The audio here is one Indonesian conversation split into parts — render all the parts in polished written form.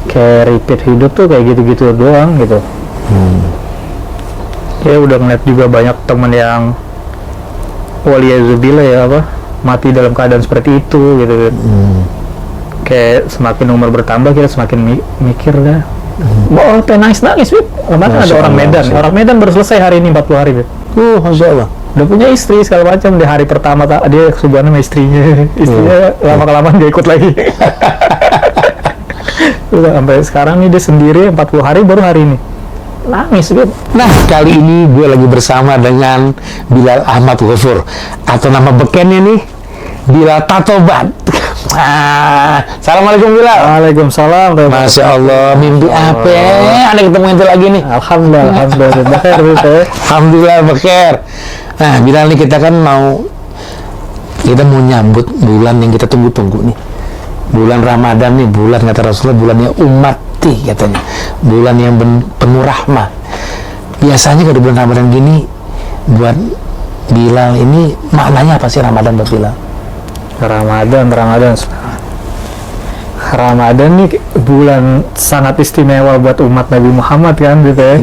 kayak repeat hidup tuh kayak gitu-gitu doang gitu. Ya udah ngeliat juga banyak temen yang waliyazubillah ya apa mati dalam keadaan seperti itu gitu. Kayak semakin umur bertambah kita semakin mikir dah. Oh, nangis, Bib. Kemarin ada orang Medan. Orang Medan baru selesai hari ini 40 hari, Bib. Masya Allah. Udah punya istri segala macam. Di hari pertama dia kesubuhan sama istrinya. Istrinya lama-kelamaan dia ikut lagi. Udah sampai sekarang nih dia sendiri 40 hari baru hari ini. Nangis, Bib. Nah, kali ini gue lagi bersama dengan Bilal Ahmad Ghafur, atau nama bekennya nih Bilal Tatobat. Assalamualaikum Bilal. Waalaikumsalam. Masya Allah, mimpi apa? Ada ketemu itu lagi nih. Alhamdulillah, bekir gitu. Alhamdulillah bekir. Nah, Bilal nih kita mau nyambut bulan yang kita tunggu-tunggu nih. Bulan Ramadan nih, bulan kata Rasulullah, bulannya ummati katanya. Bulan yang penuh rahmah. Biasanya kalau bulan Ramadan gini, buat Bilal ini maknanya apa sih Ramadan buat Bilal? Ramadan nih bulan sangat istimewa buat umat Nabi Muhammad kan gitu ya.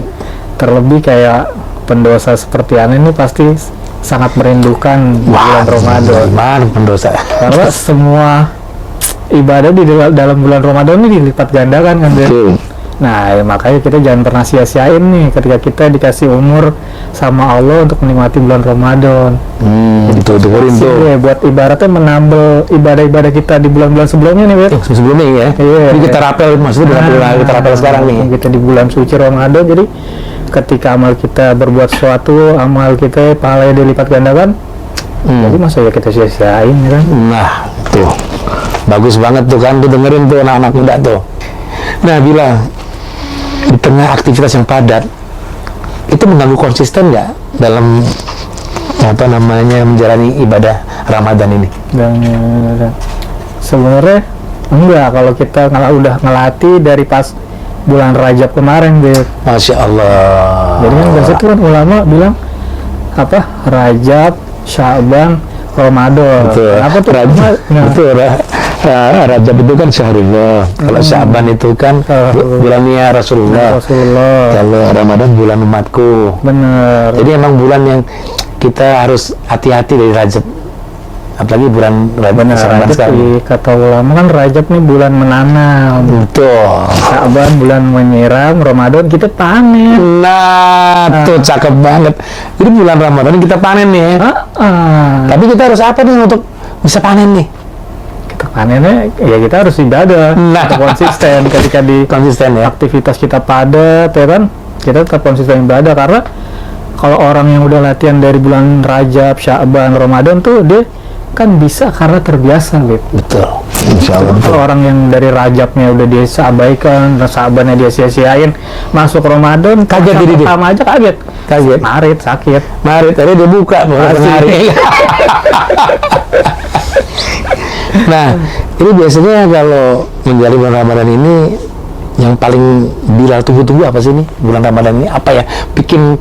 Terlebih kayak pendosa seperti Anda ini pasti sangat merindukan bulan Ramadan. Gimana pendosa? Karena semua ibadah di dalam bulan Ramadan ini dilipat gandakan kan. Nah, ya makanya kita jangan pernah sia-siain nih ketika kita dikasih umur sama Allah untuk menikmati bulan Ramadan. Itu dengerin tuh. Ya, buat ibaratnya menambal ibadah-ibadah kita di bulan-bulan sebelumnya nih, Bet. Sebelumnya ya. Iya. Ini kita rapel, maksudnya kita rapel sekarang nih. Kita di bulan suci Ramadan, jadi ketika amal kita berbuat sesuatu, amal kita pahalanya dilipat gandakan. Jadi masa ya kita sia-siain ya kan? Nah, tuh. Bagus banget tuh kan, tuh dengerin tuh anak-anak muda tuh. Nah, Bilal, di tengah aktivitas yang padat, itu mengganggu konsisten nggak dalam menjalani ibadah Ramadan ini? Dan sebenarnya enggak, kalau kita udah ngelatih dari pas bulan Rajab kemarin, Bet. Masya Allah. Jadi kan biasanya tuh kan ulama bilang apa? Rajab, Sya'ban, Ramadan. Betul. Apa tuh? Betul. Rajab itu kan Syahrullah. Kalau Sya'ban itu kan bulannya Rasulullah. Kalau Ramadan bulan umatku. Bener. Jadi emang bulan yang kita harus hati-hati dari Rajab. Apalagi bulan Rajab sekarang. Kata ulama kan Rajab nih bulan menanam. Betul. Sya'ban bulan menyiram, Ramadan kita panen. Nah, tuh cakep banget. Jadi bulan Ramadan kita panen nih. Tapi kita harus apa nih untuk bisa panen nih? Kita panennya ya kita harus ibadah. Kita konsisten ketika di ya. Aktivitas kita padat ya kan, kita tetap konsisten ibadah. Karena kalau orang yang udah latihan dari bulan Rajab, Sya'ban, Ramadan tuh dia kan bisa karena terbiasa gitu. Betul. Insyaallah. Kalau orang yang dari Rajabnya udah dia abaikan, Sya'bannya dia sia-siain, masuk Ramadan kaget jadi dia. Pertama aja kaget. Marit sakit. Tadi dia buka hari. Nah, ini biasanya kalau menjalani bulan Ramadan ini yang paling Bilal tunggu-tunggu apa sih nih bulan Ramadan ini? Apa ya? Bikin,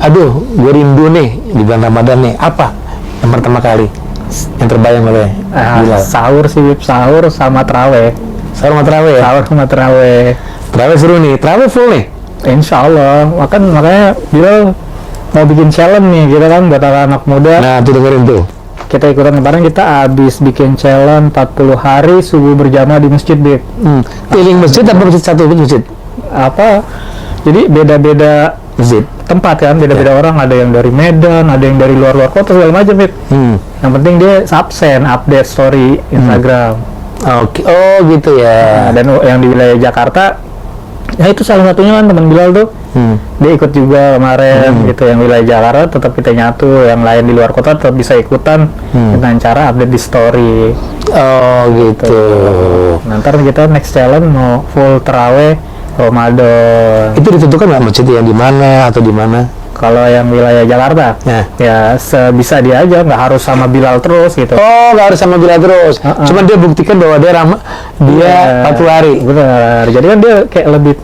aduh, gue rindu nih di bulan Ramadan nih. Apa yang pertama kali yang terbayang oleh Bilal? Sahur sama terawih. Sahur sama terawih ya? Sahur sama terawih. Terawih seru nih. Terawih full nih? Insya Allah. Makanya Bilal mau bikin challenge nih kita kan buat anak muda. Nah, tuh dengerin tuh. Kita ikutan kemarin, kita habis bikin challenge 40 hari subuh berjamaah di masjid, Bib. Keliling masjid apa masjid satu masjid? Apa? Jadi beda-beda masjid tempat kan, beda-beda orang, ada yang dari Medan, ada yang dari luar-luar kota segala macam, Bib. Yang penting dia absen update story Instagram. Oke. Oh, gitu ya. Nah, dan yang di wilayah Jakarta, ya itu salah satunya kan teman Bilal tuh. Dia ikut juga kemarin gitu, yang wilayah Jakarta tetap kita nyatu, yang lain di luar kota tetap bisa ikutan dengan cara update di story. Oh gitu. Nanti kita next challenge mau full terawih Ramadan. Itu ditentukan nggak masjid yang di mana atau di mana? Kalau yang wilayah Jakarta, ya sebisa dia aja, nggak harus sama Bilal terus gitu. Oh, nggak harus sama Bilal terus. Cuman dia buktikan bahwa dia 40 hari. Benar. Jadi kan dia kayak lebih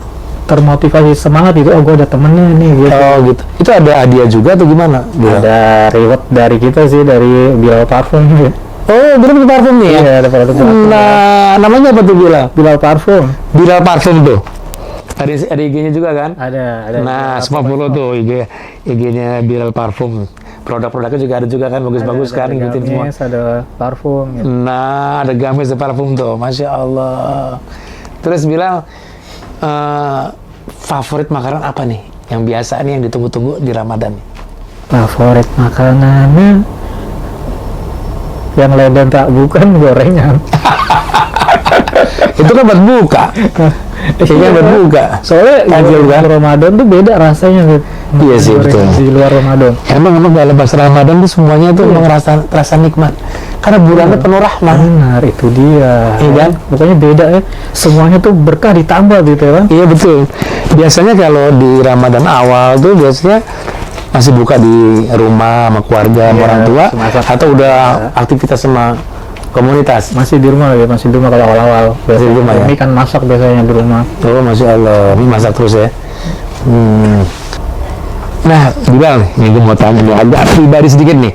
termotivasi, semangat gitu. Oh, gue ada temennya nih gitu. Oh gitu. Itu ada hadiah juga atau gimana? Ada reward dari kita sih, dari Bilal Parfum gitu. Oh, Bilal parfum nih ya? Iya, ada produk parfum. Nah, namanya apa tuh Bilal? Bilal Parfum. Bilal parfum tuh. Ada IG-nya juga kan? Ada. Nah, Bilal semua Parfum. follow tuh IG-nya Bilal parfum. Produk-produknya juga ada kan, bagus-bagus kan, Ada ngikutin semua. gamis, ada parfum. Gitu. Nah, ada gamis, ada parfum tuh, Masya Allah. Terus Bilal, favorit makanan apa nih? Yang biasa nih, yang ditunggu-tunggu di Ramadan nih? Favorit makanannya yang lain dan tak bukan gorengan. Itu kan buat buka. Kayaknya buat buka. Soalnya Takjil kan? Ramadan tuh beda rasanya gitu. Iya sih, betul. Di luar Ramadan. Emang dalam pas Ramadan tuh semuanya tuh emang rasa nikmat. Karena bulannya penuh rahmat. Benar, itu dia. Iya kan? Pokoknya beda ya. Semuanya tuh berkah ditambah gitu ya, Bang. Iya betul. Biasanya kalau di Ramadan awal tuh biasanya masih buka di rumah sama keluarga, sama Iya, orang tua, masak. atau udah aktivitas sama komunitas. Masih di rumah lagi, masih di rumah kalau awal-awal. Masih di rumah ya? Ini kan masak biasanya di rumah. Oh, Masya Allah, ini masak terus ya. Nah, Bilal nih, gue mau tanya nih, agak pribadi sedikit nih.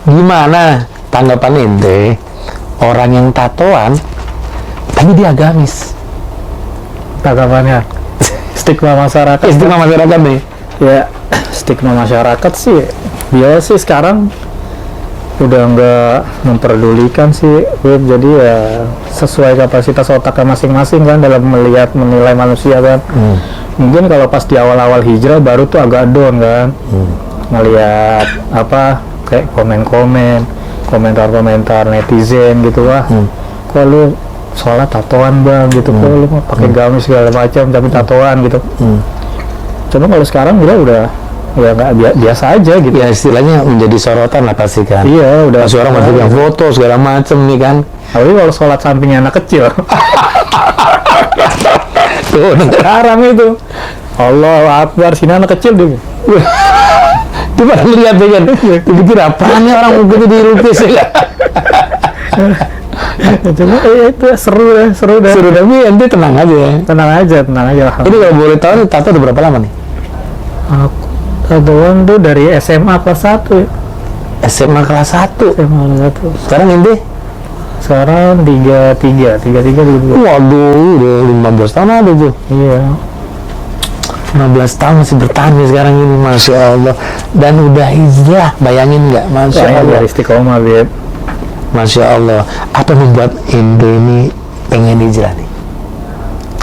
Gimana tanggapan ente orang yang tatoan tapi dia agamis? Tanggapannya stigma masyarakat. Istimewa masyarakat nih. Ya, stigma masyarakat sih dia sih sekarang udah nggak memperdulikan sih, Wib. Jadi ya sesuai kapasitas otaknya masing-masing kan dalam menilai manusia kan. Mungkin kalau pas di awal-awal hijrah baru tuh agak down kan, ngelihat apa kayak komentar-komentar netizen gitu, wah kok lu sholat tatoan bang gitu, kok lu pakai gamis segala macam tapi tatoan gitu. Cuma kalau sekarang udah ya nggak biasa aja gitu. Ya istilahnya menjadi sorotan lah pasti kan. Iya, udah. Masih orang masih yang foto segala macem nih kan. Apalagi kalau sholat sampingnya anak kecil. Tuh, Haram itu. Allahu Akbar, sini anak kecil dulu. coba lihat ya kan. Dipikir apaan nih orang begitu dilukis ya. Cuma itu seru deh. Seru tapi ente tenang aja ya. Tenang aja. Ini kalau boleh tahu nih, tato udah berapa lama nih? Aku tatoan tuh dari SMA kelas 1 ya. SMA kelas 1. SMA kelas 1. Sekarang ente? Sekarang 33 dulu. Waduh, udah 15 tahun ada tuh. Iya. 15 tahun masih bertahan nih sekarang ini, Masya Allah. Dan udah hijrah, bayangin nggak? Masya Saya Allah. dari istiqomah, Beb. Masya Allah. Apa yang membuat ente ini pengen hijrah nih?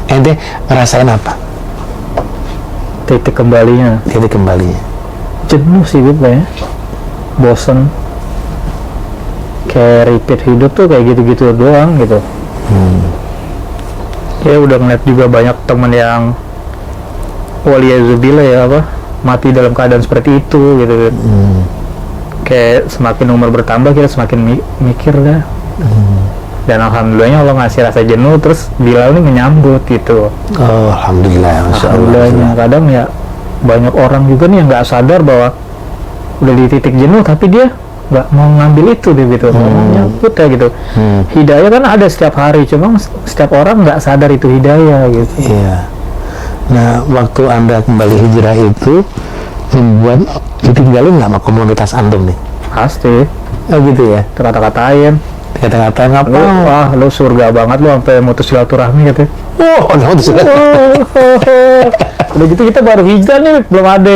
Ente ngerasain apa? Titik kembalinya. Titik kembalinya. Jenuh sih, Beb, ya. Bosen. Kayak repeat hidup tuh kayak gitu-gitu doang gitu. Ya udah ngeliat juga banyak temen yang waliyazubillah ya apa mati dalam keadaan seperti itu gitu. Kayak semakin umur bertambah kita semakin mikir dah. Dan alhamdulillahnya Allah ngasih rasa jenuh, terus Bilal ini menyambut gitu. Oh, alhamdulillah, Masya Allah. Alhamdulillahnya. Kadang ya banyak orang juga nih yang nggak sadar bahwa udah di titik jenuh tapi dia nggak mau ngambil itu deh gitu, mau nyambut ya gitu. Hidayah kan ada setiap hari, cuma setiap orang nggak sadar itu hidayah gitu. Iya. Nah, waktu Anda kembali hijrah itu membuat ditinggalin nggak sama komunitas Antum nih? Pasti. Oh gitu ya? Kata-katain. Kata-katain apa? Lu, wah lu surga banget lu sampai mutus silaturahmi gitu. Oh, sudah. Udah gitu kita baru hijrah nih, belum ada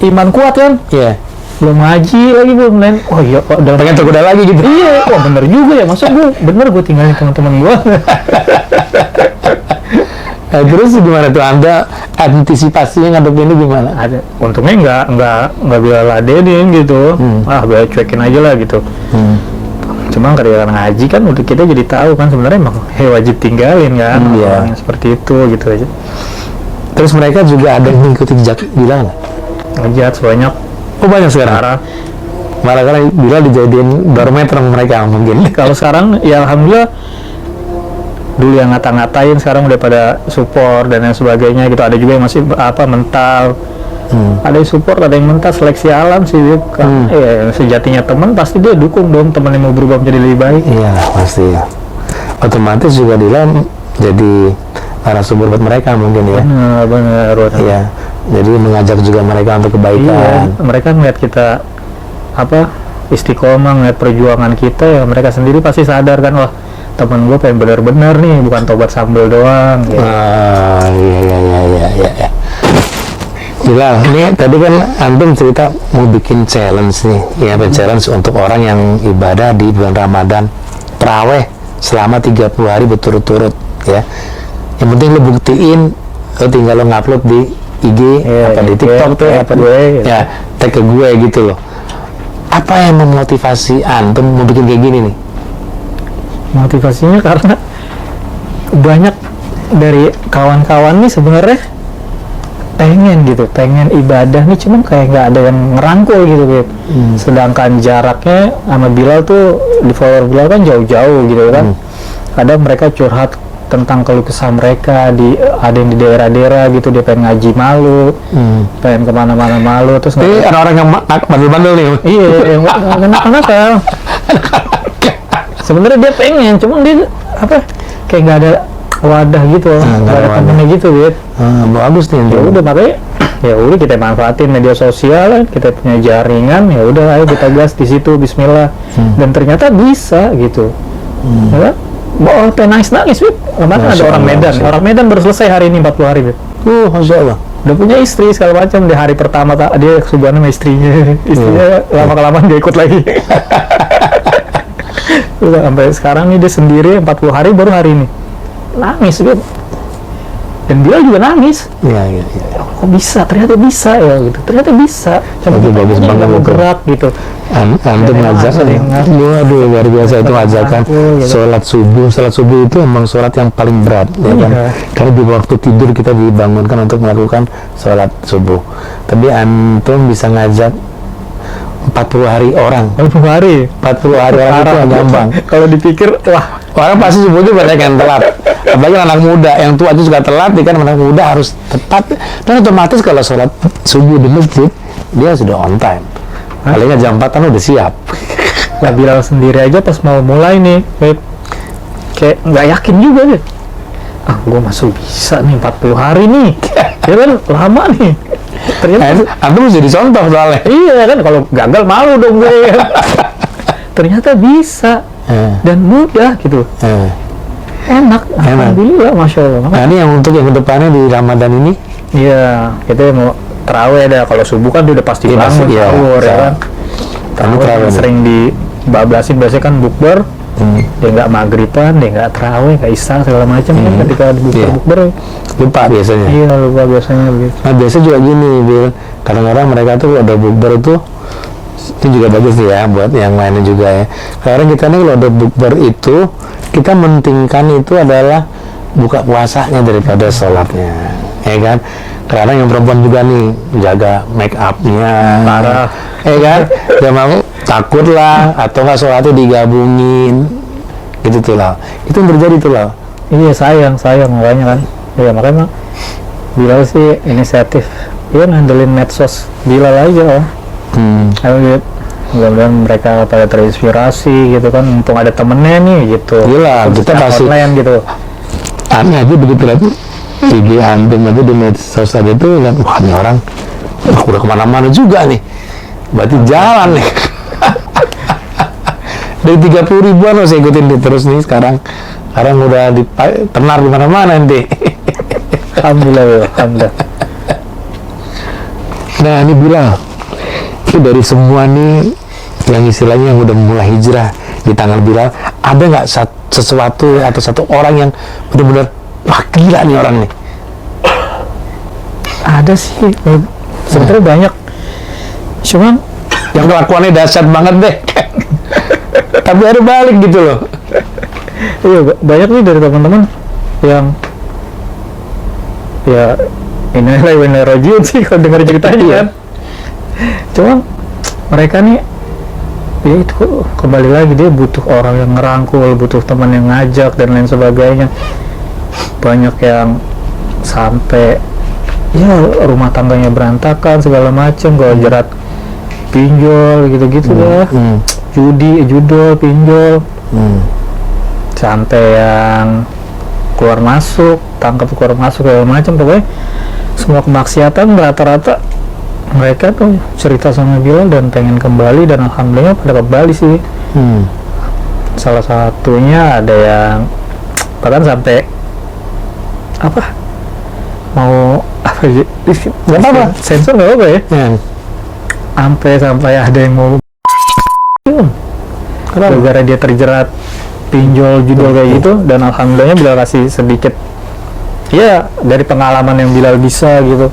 iman kuat kan? Iya. Belum ngaji lagi, belum lain. Oh iya, kok udah Pengen tergoda lagi gitu. iya, wah bener juga ya. Masa gue tinggalin teman-teman gue. Nah, terus gimana tuh Anda antisipasinya ngadepin ini gimana? Ada. Untungnya nggak bila ladenin gitu. Biar cuekin aja lah gitu. Cuma ketika ngaji kan udah kita jadi tahu kan sebenarnya emang wajib tinggalin kan orang yang seperti itu gitu aja. Terus mereka juga ada yang mengikuti jejak Bilal nggak? Ngejat sebanyak. Oh banyak sekarang. Malah karena Bilal dijadiin barometer sama mereka mungkin. Kalau sekarang ya alhamdulillah, dulu yang ngata-ngatain sekarang udah pada support dan yang sebagainya gitu. Ada juga yang masih mental. Ada yang support, ada yang mental, seleksi alam sih. Sejatinya teman pasti dia dukung dong teman yang mau berubah menjadi lebih baik. Iya pasti. Otomatis juga Bilal jadi narasumber buat mereka mungkin ya. Benar. Iya. Jadi mengajak juga mereka untuk kebaikan. Iya, mereka ngeliat kita istiqomah ngeliat perjuangan kita, ya mereka sendiri pasti sadar kan, wah temen gue pengen bener-bener nih, bukan tobat sambel doang gitu. Iya. Bilal, ini tadi kan antum cerita mau bikin challenge nih, ya challenge untuk orang yang ibadah di bulan Ramadan, taraweh selama 30 hari berturut-turut, ya. Yang penting lo buktiin, lo tinggal lo ngupload di IG, di TikTok tuh, gue, ya, tag ke gue gitu loh. Apa yang memotivasi antum mau bikin kayak gini nih? Motivasinya karena banyak dari kawan-kawan nih sebenarnya pengen ibadah nih, cuman kayak nggak ada yang ngerangkul gitu. Sedangkan jaraknya sama Bilal tuh, di follower Bilal kan jauh-jauh gitu kan. Kadang mereka curhat tentang keluh kesah mereka, ada yang di daerah-daerah gitu, dia pengen ngaji malu, pengen kemana-mana malu, terus orang-orang yang bandel-bandel nih. Iya, yang nakal-nakal. Sebenarnya dia pengen, cuma dia kayak nggak ada wadah gitu, nggak ada temennya gitu, gitu. Bagus nih. Ya udah, makanya ya udah kita manfaatin media sosial, kita punya jaringan, ya udah ayo kita gas di situ, Bismillah. Dan ternyata bisa gitu. Ya, nangis, Bib. Kemarin ada orang Medan baru selesai hari ini 40 hari, Bib. Masya Allah. Udah punya istri segala macam. Di hari pertama dia kesubuhan sama istrinya lama-kelamaan dia ikut lagi. Udah sampai sekarang nih dia sendiri 40 hari, baru hari ini nangis, Bib. Dan dia juga nangis. Iya. Kok bisa? Ternyata bisa ya gitu. Ternyata bisa. Cuma bagus banget gerak gitu. Antum ngajakan. Waduh, luar biasa itu ajakan. Sholat subuh itu emang sholat yang paling berat, ya kan? Karena di waktu tidur kita dibangunkan untuk melakukan sholat subuh. Tapi antum bisa ngajak 40 hari orang. 40 hari orang itu gampang. Kalau dipikir, wah, orang pasti subuhnya banyak yang telat. Apalagi anak muda, yang tua itu juga telat, kan anak muda harus tepat. Dan otomatis kalau sholat subuh di masjid, dia sudah on time. Paling nggak jam 4 kan udah siap. Nah, Bilal sendiri aja pas mau mulai nih, kayak nggak yakin juga deh. Gue masuk bisa nih 40 hari nih. Ya kan, lama nih. Ternyata antum mesti dicontoh soalnya. Iya kan, kalau gagal malu dong gue. Ternyata bisa dan mudah gitu. Enak. Alhamdulillah, Masya Allah. Nah, ini yang untuk yang kedepannya di Ramadan ini. Iya, kita mau terawih dah. Kalau subuh kan dia udah pasti bangun sahur, ya kan. Terawih sering dibablasin, biasanya kan bukber. Dia nggak maghriban, dia nggak terawih, nggak isya segala macam kan, ketika di bukber lupa biasanya. Iya, lupa biasanya begitu. Nah, biasa juga gini, Bil. Kadang-kadang mereka tuh ada bukber itu juga bagus ya buat yang lainnya juga ya. Kadang kita nih kalau ada bukber itu, kita mentingkan itu adalah buka puasanya daripada sholatnya, ya kan? Kadang yang perempuan juga nih jaga make upnya, parah, ya kan? Dia mau takut lah, atau nggak sholatnya digabungin, gitu tuh lah. Itu yang terjadi tuh lah. Iya, sayang makanya kan. Iya, makanya Bilal sih inisiatif, dia ngandelin medsos Bilal aja lah. Ayo, mudah-mudahan mereka pada terinspirasi gitu kan, mumpung ada temennya nih gitu. Gila, kita pasti online gitu. Aneh aja begitu lihat IG antum aja di medsos aja tuh, lihat wah ini orang udah kemana-mana juga nih, berarti jalan nih. Dari 30 ribuan loh saya ikutin dia terus nih sekarang udah tenar di mana-mana nih. Alhamdulillah. Nah, ini Bilal, itu dari semua nih yang istilahnya yang udah mulai hijrah di tangan Bilal, ada nggak sesuatu atau satu orang yang benar-benar wah gila nih orang nih? Ada sih, sebenarnya banyak, cuman yang kelakuannya dahsyat banget deh. Tapi ada balik gitu loh. Iya, banyak nih dari teman-teman yang ya ini rajiun sih kalau dengar ceritanya kan. Cuma mereka nih ya itu kembali lagi, dia butuh orang yang ngerangkul, butuh teman yang ngajak dan lain sebagainya. Banyak yang sampai ya rumah tangganya berantakan segala macam, kalau jerat pinjol gitu-gitu dah. Judol, pinjol. Sampai yang keluar masuk, tangkap keluar masuk segala macam, pokoknya semua kemaksiatan rata-rata mereka tuh cerita sama Bilal dan pengen kembali, dan alhamdulillah pada kembali sih. Salah satunya ada yang bahkan sampai apa mau apa sih, nggak apa-apa, sensor nggak apa ya, sampai ada yang mau gara-gara dia terjerat pinjol judul kayak gitu, dan alhamdulillahnya Bilal kasih sedikit ya dari pengalaman yang Bilal bisa gitu,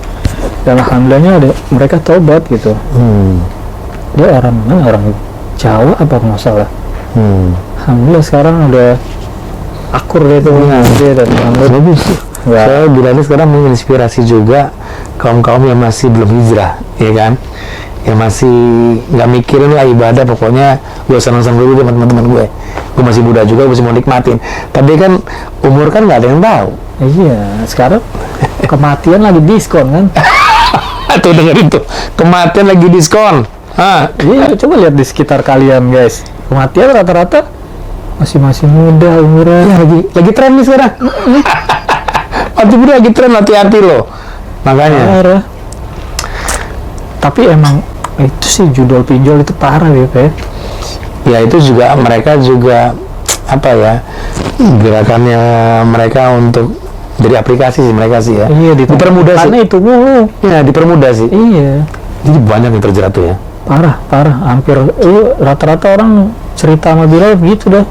dan alhamdulillahnya mereka tobat gitu. Dia orang mana, orang Jawa apa nggak salah. Alhamdulillah sekarang udah akur gitu dia, dan alhamdulillah saya Bilal ini sekarang menginspirasi juga kaum-kaum yang masih belum hijrah, ya kan, yang masih nggak mikirin lah ibadah, pokoknya gue senang-senang dulu sama teman-teman gue masih muda juga, gue masih mau nikmatin, tapi kan umur kan nggak ada yang tahu. Iya, sekarang kematian lagi diskon kan. Tuh dengerin tuh, kematian lagi diskon. Iya, coba lihat di sekitar kalian guys, kematian rata-rata masih muda umurnya. Ya, lagi tren nih sekarang. Mati muda lagi tren, hati-hati loh. Makanya. Parah. Tapi emang itu sih judul pinjol itu parah ya, Pak. Ya itu juga mereka juga apa ya, gerakannya mereka untuk jadi aplikasi sih mereka sih ya. Iya, dipermudah sih. Karena itu mulu. Ya dipermudah sih. Iya. Jadi banyak yang terjerat tuh ya. Parah. Hampir rata-rata orang cerita sama Bilal begitu dah.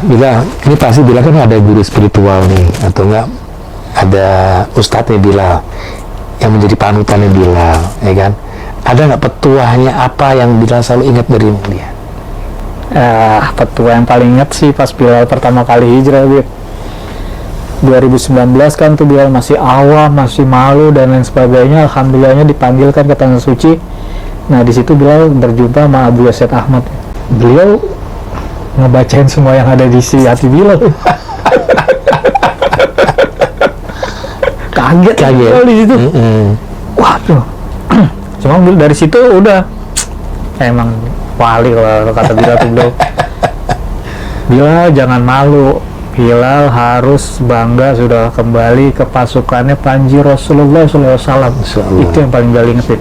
Bilal, ini pasti Bilal kan ada guru spiritual nih, atau enggak ada ustadznya Bilal yang menjadi panutannya Bilal, ya kan? Ada nggak petuahnya apa yang Bilal selalu ingat dari dia? Petua yang paling ingat sih pas Bilal pertama kali hijrah, 2019 kan tuh Bilal masih awam, masih malu dan lain sebagainya. Alhamdulillahnya dipanggilkan ke Tanah Suci. Nah di situ Bilal berjumpa sama Abu Yasid Ahmad. Beliau ngebacain semua yang ada di hati Bilal. Kaget di situ. Waduh. Cuma dari situ udah emang wali kalau kata Bilal tuh beliau. Bilal jangan malu. Bilal harus bangga sudah kembali ke pasukannya Panji Rasulullah SAW. Itu yang paling Bilal ingetin.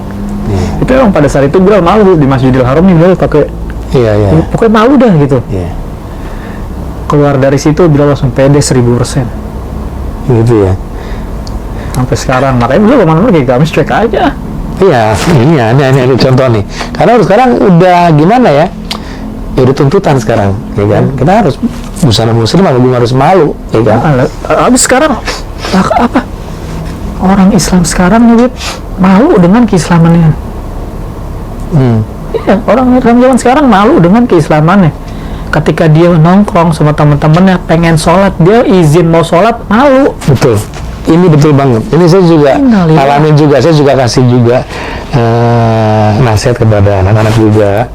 Itu emang pada saat itu Bilal malu di Masjidil Haram nih, Bilal pakai pokoknya malu dah gitu. Keluar dari situ Bilal langsung pede 1000%. Gitu ya. Sampai sekarang, makanya Bilal kemana-mana kayak gamis cuek aja. Iya, ini contoh nih. Karena sekarang udah gimana ya? Ya udah tuntutan sekarang, ya kan? Kita harus busana muslim, harus malu, ya kan? Habis sekarang apa? Orang Islam sekarang nih malu dengan keislamannya. Iya, orang Islam zaman sekarang malu dengan keislamannya. Ketika dia nongkrong sama teman-temannya pengen sholat, dia izin mau sholat, malu. Betul. Ini betul banget. Ini saya juga alamin juga. Saya juga kasih juga nasihat kepada anak-anak juga.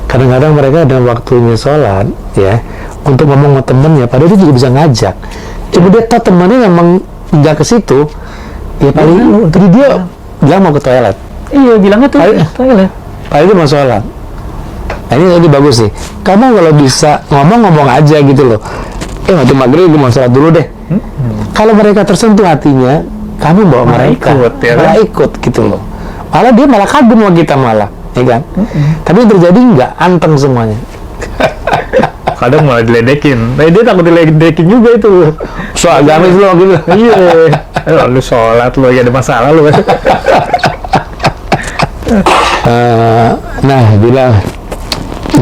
Kadang-kadang mereka ada waktunya sholat, ya, untuk ngomong sama temennya, padahal dia juga bisa ngajak. Cuma dia tahu temannya memang nggak ke situ, ya paling tadi dia bilang mau ke toilet. Iya, bilangnya tuh toilet. Paling dia mau sholat. Nah, ini bagus sih. Kamu kalau bisa ngomong aja gitu loh. Waktu maghrib gue mau sholat dulu deh. Kalau mereka tersentuh hatinya, kamu bawa mereka ikut gitu loh. Malah dia malah kagum sama kita malah, ya kan? Tapi yang terjadi nggak anteng semuanya. Kadang malah diledekin. Dia takut diledekin juga itu. Soal agamis lo gitu. Iya. Lu sholat lo, ya ada masalah lo. Nah,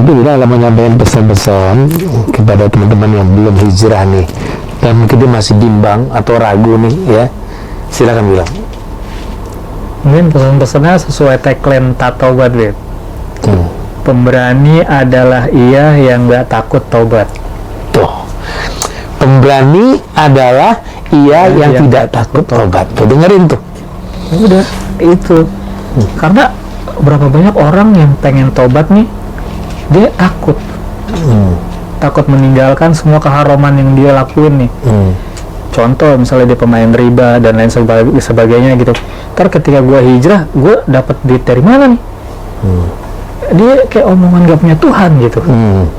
Bilal mau nyampein pesan-pesan kepada teman-teman yang belum hijrah nih, dan mungkin dia masih bimbang atau ragu nih, ya, silakan bilang. Mungkin pesan-pesannya sesuai tagline Tatobat, Beb. Pemberani adalah ia yang nggak takut taubat. Tuh, pemberani adalah ia yang tidak takut taubat. Tuh, dengerin tuh. Udah, itu. Karena berapa banyak orang yang pengen taubat nih, dia takut. Takut meninggalkan semua keharaman yang dia lakuin nih. Contoh misalnya dia pemain riba dan lain sebagainya gitu. Ntar ketika gue hijrah, gue dapat duit dari mana nih? Dia kayak omongan gak punya Tuhan gitu.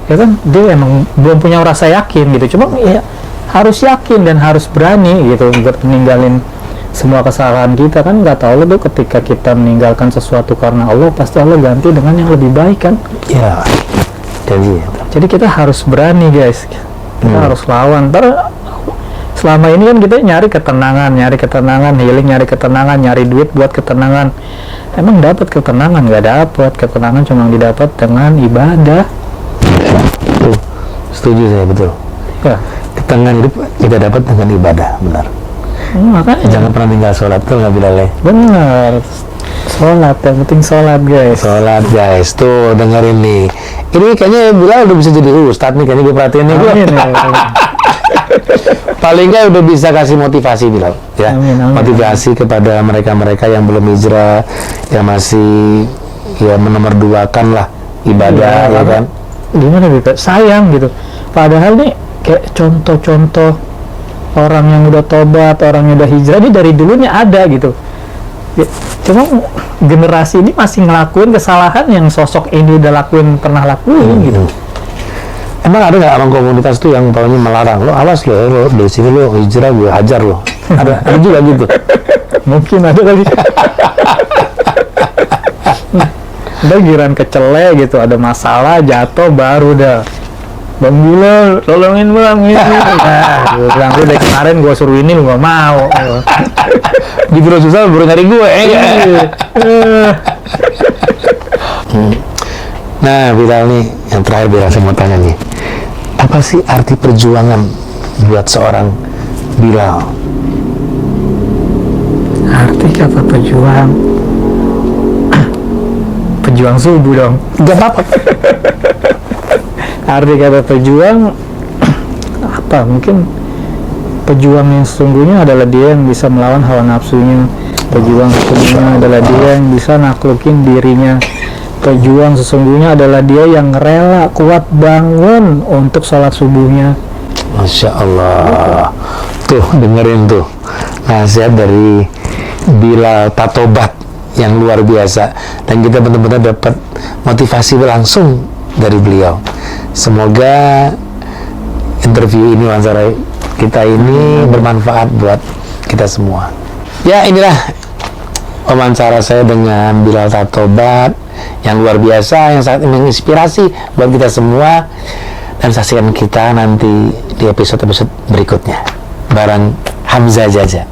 Ya kan, dia emang belum punya rasa yakin gitu. Cuma ya harus yakin dan harus berani gitu buat meninggalin semua kesalahan kita kan, nggak tahu tuh ketika kita meninggalkan sesuatu karena Allah, pasti Allah ganti dengan yang lebih baik kan. Ya, Jadi kita harus berani guys, kita harus lawan. Ntar selama ini kan kita nyari ketenangan, healing, nyari ketenangan, nyari duit buat ketenangan. Emang dapat ketenangan? Nggak dapat. Ketenangan cuma didapat dengan ibadah. Tuh, setuju saya, betul. Ya. Ketenangan hidup kita dapat dengan ibadah, benar. Makanya Jangan pernah tinggal sholat, tuh nggak Bilal. bener. Sholat, yang penting sholat guys. Sholat guys, tuh dengerin nih. Ini kayaknya Bilal udah bisa jadi ustadz nih, kayaknya gue perhatiin nih gue. Amin, ya. Paling nggak udah bisa kasih motivasi Bilal, ya. Amin, amin. Motivasi kepada mereka-mereka yang belum hijrah, yang masih ya menomorduakan lah ibadah, Iya, ya kan. Gimana gitu? Sayang gitu. Padahal nih kayak contoh-contoh orang yang udah tobat, orang yang udah hijrah, ini dari dulunya ada gitu. Ya, cuma generasi ini masih ngelakuin kesalahan yang sosok ini udah pernah lakuin gitu. Emang ada nggak orang komunitas tuh yang pokoknya melarang, lo awas lo dari sini lo hijrah gue hajar lo. Ada juga gitu. Mungkin ada kali. Udah giran kecele gitu, ada masalah jatuh baru dah. Bang Bilal, tolongin bang ini. Nah, gue bilang lu dari kemarin gue suruh ini lu gak mau. Di biro susah baru nyari gue. Nah, Bilal nih, yang terakhir Bilal saya mau tanya nih, apa sih arti perjuangan buat seorang Bilal? Arti kata pejuang, pejuang subuh dong. Gak apa-apa. Arti kata pejuang apa? Mungkin pejuang yang sesungguhnya adalah dia yang bisa melawan hawa nafsunya. Pejuang sesungguhnya adalah dia yang bisa naklukin dirinya. Pejuang sesungguhnya adalah dia yang rela kuat bangun untuk sholat subuhnya. Masya Allah. Tuh, dengerin tuh nasihat dari Bilal Tatobat yang luar biasa. Dan kita benar-benar dapat motivasi langsung dari beliau. Semoga interview ini, wawancara kita ini bermanfaat buat kita semua. Ya, inilah wawancara saya dengan Bilal Tatobat yang luar biasa, yang sangat menginspirasi buat kita semua. Dan saksikan kita nanti di episode-episode berikutnya bareng Hamzah Jaja.